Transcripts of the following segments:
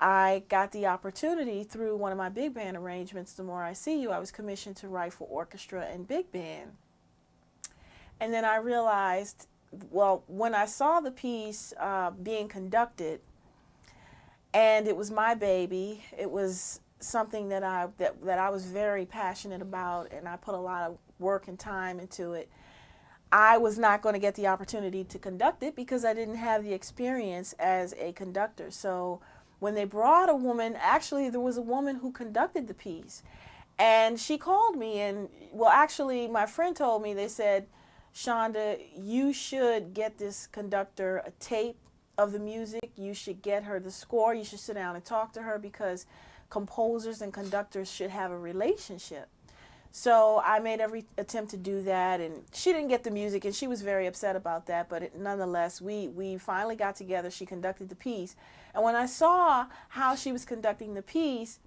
I got the opportunity through one of my big band arrangements, The More I See You. I was commissioned to write for orchestra and big band. And then I realized, well, when I saw the piece being conducted, and it was my baby, it was something that I was very passionate about, and I put a lot of work and time into it. I was not going to get the opportunity to conduct it because I didn't have the experience as a conductor. So when they brought a woman, actually there was a woman who conducted the piece, and she called me, and well, actually my friend told me, they said, Shonda, you should get this conductor a tape of the music. You should get her the score. You should sit down and talk to her, because composers and conductors should have a relationship. So I made every attempt to do that, and she didn't get the music, and she was very upset about that, but nonetheless, we finally got together. She conducted the piece, and when I saw how she was conducting the piece,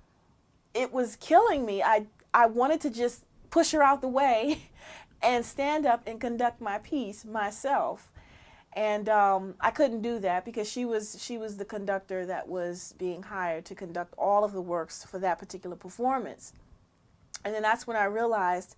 it was killing me. I wanted to just push her out the way and stand up and conduct my piece myself. And I couldn't do that because she was the conductor that was being hired to conduct all of the works for that particular performance. And then that's when I realized,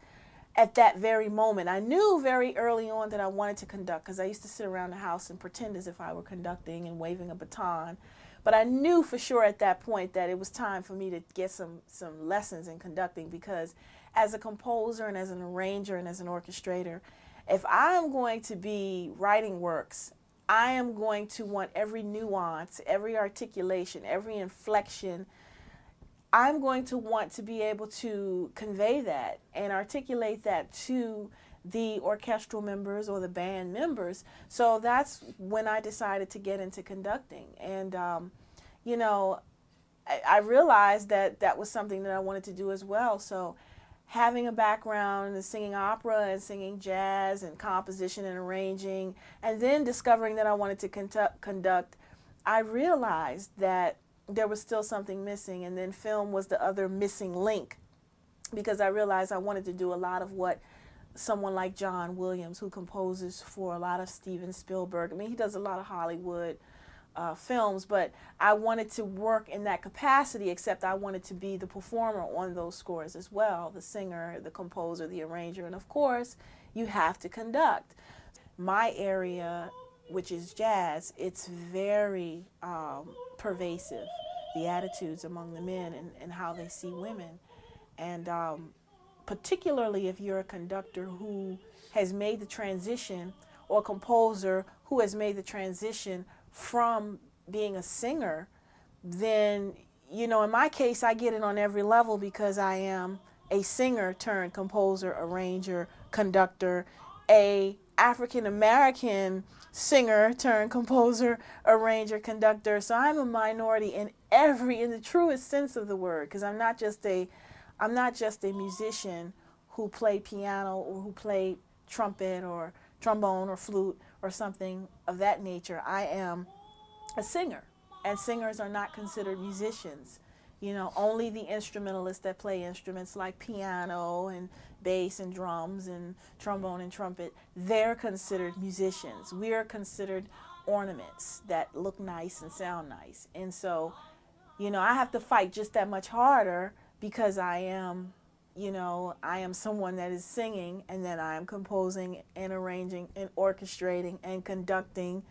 at that very moment, I knew very early on that I wanted to conduct, because I used to sit around the house and pretend as if I were conducting and waving a baton. But I knew for sure at that point that it was time for me to get some lessons in conducting, because as a composer and as an arranger and as an orchestrator, if I am going to be writing works, I am going to want every nuance, every articulation, every inflection. I'm going to want to be able to convey that and articulate that to the orchestral members or the band members. So that's when I decided to get into conducting. And, you know, I realized that that was something that I wanted to do as well. So having a background in singing opera and singing jazz and composition and arranging, and then discovering that I wanted to conduct, I realized that there was still something missing, and then film was the other missing link, because I realized I wanted to do a lot of what someone like John Williams, who composes for a lot of Steven Spielberg, I mean, he does a lot of Hollywood films, but I wanted to work in that capacity, except I wanted to be the performer on those scores as well, the singer, the composer, the arranger, and of course, you have to conduct. My area, which is jazz, it's very pervasive, the attitudes among the men and how they see women. And particularly if you're a conductor who has made the transition, or a composer who has made the transition from being a singer, then, you know, in my case, I get it on every level, because I am a singer turned composer, arranger, conductor, a African-American singer turned composer, arranger, conductor. So I'm a minority in the truest sense of the word, because I'm not just a musician who played piano or who played trumpet or trombone or flute or something of that nature. I am a singer, and singers are not considered musicians. You know, only the instrumentalists that play instruments like piano and bass and drums and trombone and trumpet, they're considered musicians. We are considered ornaments that look nice and sound nice. And so, you know, I have to fight just that much harder, because I am, you know, I am someone that is singing, and then I am composing and arranging and orchestrating and conducting